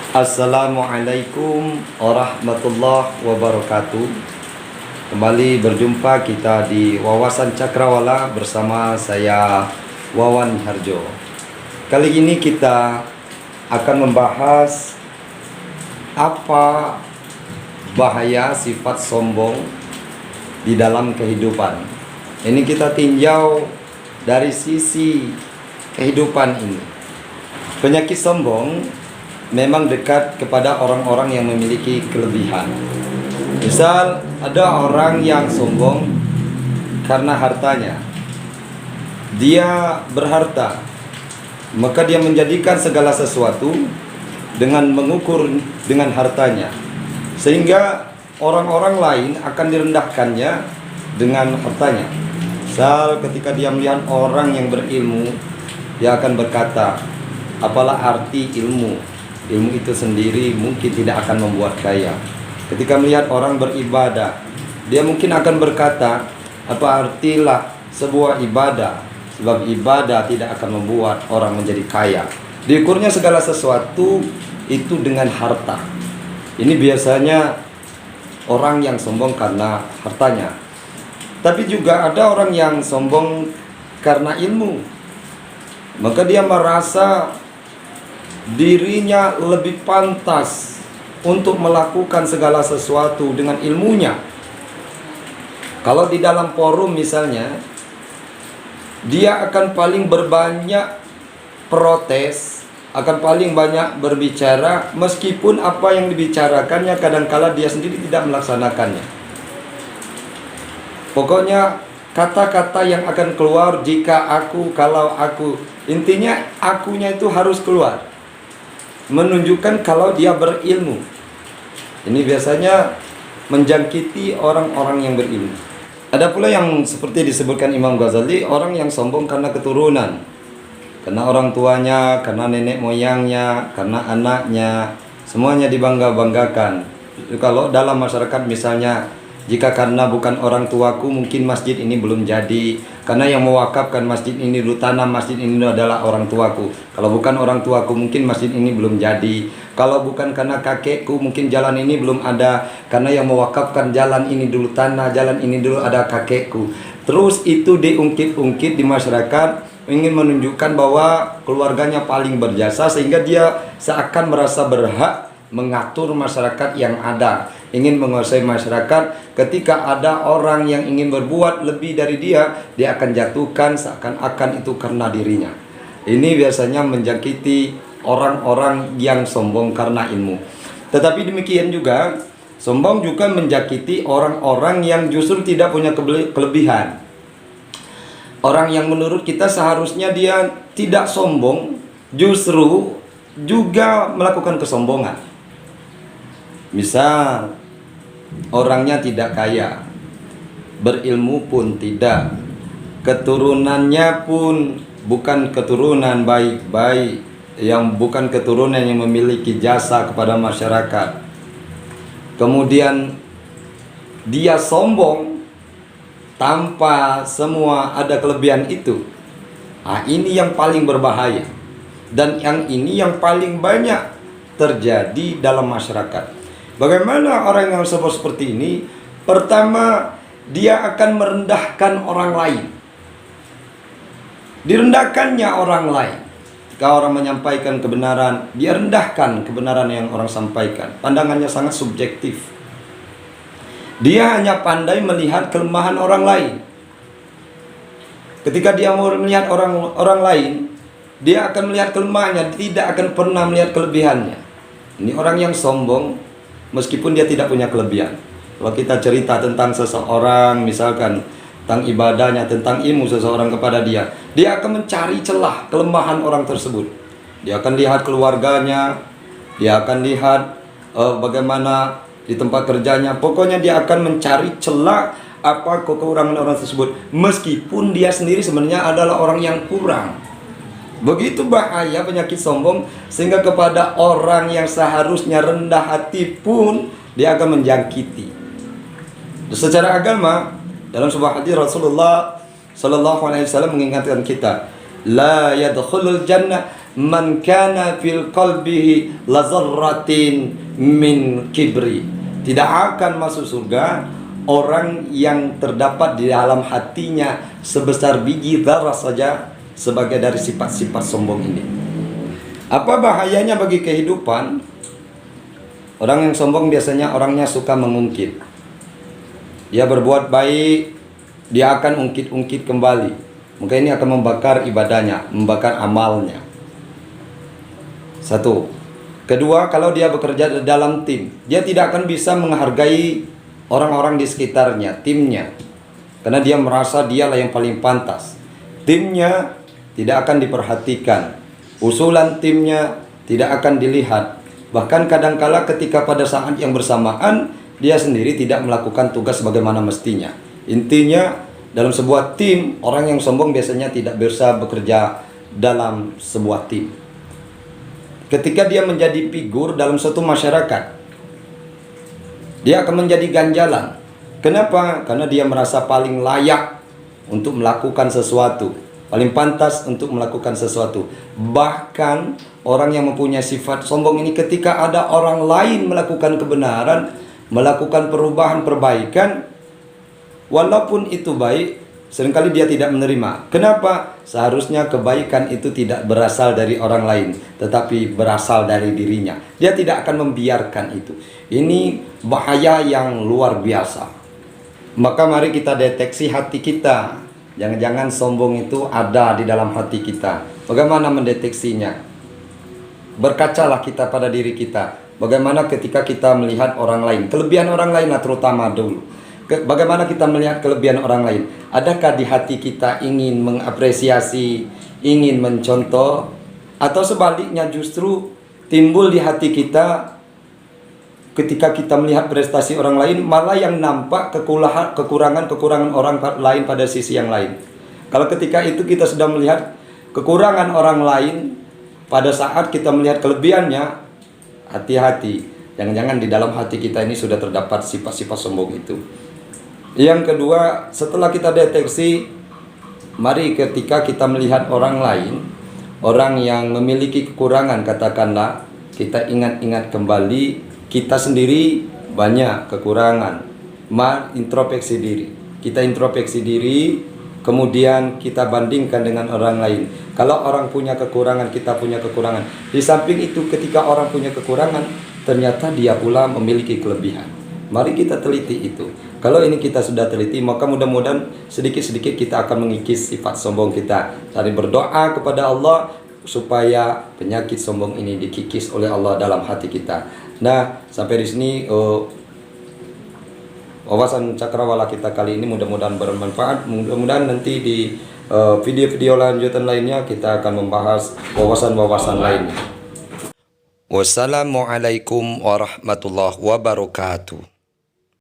Assalamualaikum warahmatullahi wabarakatuh. Kembali berjumpa kita di Wawasan Cakrawala bersama saya Wawan Harjo. Kali ini kita akan membahas apa bahaya sifat sombong di dalam kehidupan. Ini kita tinjau dari sisi kehidupan ini. Penyakit sombong memang dekat kepada orang-orang yang memiliki kelebihan. Misal ada orang yang sombong karena hartanya. Dia berharta, maka dia menjadikan segala sesuatu dengan mengukur dengan hartanya, sehingga orang-orang lain akan direndahkannya dengan hartanya. Misal ketika dia melihat orang yang berilmu, dia akan berkata, apalah arti ilmu? Ilmu itu sendiri mungkin tidak akan membuat kaya. Ketika melihat orang beribadah, dia mungkin akan berkata, apa artilah sebuah ibadah? Sebab ibadah tidak akan membuat orang menjadi kaya. Diukurnya segala sesuatu itu dengan harta. Ini biasanya orang yang sombong karena hartanya. Tapi juga ada orang yang sombong karena ilmu. Maka dia merasa dirinya lebih pantas untuk melakukan segala sesuatu dengan ilmunya. Kalau di dalam forum misalnya, dia akan paling berbanyak protes, akan paling banyak berbicara, meskipun apa yang dibicarakannya kadangkala dia sendiri tidak melaksanakannya. Pokoknya kata-kata yang akan keluar jika aku, kalau aku, intinya akunya itu harus keluar, menunjukkan kalau dia berilmu. Ini biasanya menjangkiti orang-orang yang berilmu. Ada pula yang seperti disebutkan Imam Ghazali, orang yang sombong karena keturunan, karena orang tuanya, karena nenek moyangnya, karena anaknya, semuanya dibangga-banggakan. Kalau dalam masyarakat misalnya, jika karena bukan orang tuaku mungkin masjid ini belum jadi, karena yang mewakafkan masjid ini dulu, tanam masjid ini adalah orang tuaku. Kalau bukan orang tuaku mungkin masjid ini belum jadi. Kalau bukan karena kakekku mungkin jalan ini belum ada, karena yang mewakafkan jalan ini dulu, tanah jalan ini dulu ada kakekku. Terus itu diungkit-ungkit di masyarakat, ingin menunjukkan bahwa keluarganya paling berjasa, sehingga dia seakan merasa berhak mengatur masyarakat yang ada, ingin menguasai masyarakat. Ketika ada orang yang ingin berbuat lebih dari dia, dia akan jatuhkan seakan-akan itu karena dirinya. Ini biasanya menjangkiti orang-orang yang sombong karena ilmu. Tetapi demikian juga, sombong juga menjangkiti orang-orang yang justru tidak punya kelebihan. Orang yang menurut kita seharusnya dia tidak sombong, justru juga melakukan kesombongan. Misal orangnya tidak kaya, berilmu pun tidak, keturunannya pun bukan keturunan baik-baik, yang bukan keturunan yang memiliki jasa kepada masyarakat. Kemudian dia sombong tanpa semua ada kelebihan itu. Nah, ini yang paling berbahaya, dan yang ini yang paling banyak terjadi dalam masyarakat. Bagaimana orang yang seperti ini? Pertama, dia akan merendahkan orang lain. Direndahkannya orang lain. Jika orang menyampaikan kebenaran, dia rendahkan kebenaran yang orang sampaikan. Pandangannya sangat subjektif. Dia hanya pandai melihat kelemahan orang lain. Ketika dia mau melihat orang lain, dia akan melihat kelemahannya, tidak akan pernah melihat kelebihannya. Ini orang yang sombong meskipun dia tidak punya kelebihan. Kalau kita cerita tentang seseorang, misalkan tentang ibadahnya, tentang ilmu seseorang kepada dia, dia akan mencari celah kelemahan orang tersebut. Dia akan lihat keluarganya, dia akan lihat bagaimana di tempat kerjanya. Pokoknya dia akan mencari celah apa kekurangan orang tersebut, meskipun dia sendiri sebenarnya adalah orang yang kurang. Begitu bahaya penyakit sombong, sehingga kepada orang yang seharusnya rendah hati pun dia akan menjangkiti. Secara agama, dalam sebuah hadis Rasulullah Sallallahu Alaihi Wasallam mengingatkan kita, la yadkhulul jannah man kana fil qalbihi lazarratin min kibri. Tidak akan masuk surga orang yang terdapat di dalam hatinya sebesar biji zarah saja sebagai dari sifat-sifat sombong ini. Apa bahayanya bagi kehidupan? Orang yang sombong biasanya orangnya suka mengungkit. Dia berbuat baik, dia akan ungkit-ungkit kembali. Maka ini akan membakar ibadahnya, membakar amalnya. Satu. Kedua, kalau dia bekerja dalam tim, dia tidak akan bisa menghargai orang-orang di sekitarnya, timnya. Karena dia merasa dialah yang paling pantas. Timnya tidak akan diperhatikan. Usulan timnya tidak akan dilihat. Bahkan kadangkala ketika pada saat yang bersamaan dia sendiri tidak melakukan tugas sebagaimana mestinya. Intinya dalam sebuah tim, orang yang sombong biasanya tidak bisa bekerja dalam sebuah tim. Ketika dia menjadi figur dalam suatu masyarakat, dia akan menjadi ganjalan. Kenapa? Karena dia merasa paling layak untuk melakukan sesuatu, paling pantas untuk melakukan sesuatu. Bahkan orang yang mempunyai sifat sombong ini ketika ada orang lain melakukan kebenaran, melakukan perubahan, perbaikan, walaupun itu baik, seringkali dia tidak menerima. Kenapa? Seharusnya kebaikan itu tidak berasal dari orang lain, tetapi berasal dari dirinya. Dia tidak akan membiarkan itu. Ini bahaya yang luar biasa. Maka mari kita deteksi hati kita. Jangan-jangan sombong itu ada di dalam hati kita. Bagaimana mendeteksinya? Berkacalah kita pada diri kita. Bagaimana ketika kita melihat orang lain, kelebihan orang lain terutama dulu. Bagaimana kita melihat kelebihan orang lain? Adakah di hati kita ingin mengapresiasi, ingin mencontoh, atau sebaliknya justru timbul di hati kita ketika kita melihat prestasi orang lain, malah yang nampak kekurangan-kekurangan orang lain pada sisi yang lain. Kalau ketika itu kita sudah melihat kekurangan orang lain, pada saat kita melihat kelebihannya, hati-hati. Jangan-jangan di dalam hati kita ini sudah terdapat sifat-sifat sombong itu. Yang kedua, setelah kita deteksi, mari ketika kita melihat orang lain, orang yang memiliki kekurangan, katakanlah, kita ingat-ingat kembali, kita sendiri banyak kekurangan. Introspeksi diri. Kita introspeksi diri, kemudian kita bandingkan dengan orang lain. Kalau orang punya kekurangan, kita punya kekurangan. Di samping itu, ketika orang punya kekurangan, ternyata dia pula memiliki kelebihan. Mari kita teliti itu. Kalau ini kita sudah teliti, maka mudah-mudahan sedikit-sedikit kita akan mengikis sifat sombong kita. Cari berdoa kepada Allah supaya penyakit sombong ini dikikis oleh Allah dalam hati kita. Nah, sampai di sini wawasan cakrawala kita kali ini mudah-mudahan bermanfaat. Mudah-mudahan nanti di video-video lanjutan lainnya kita akan membahas wawasan-wawasan lainnya. Wassalamualaikum warahmatullahi wabarakatuh.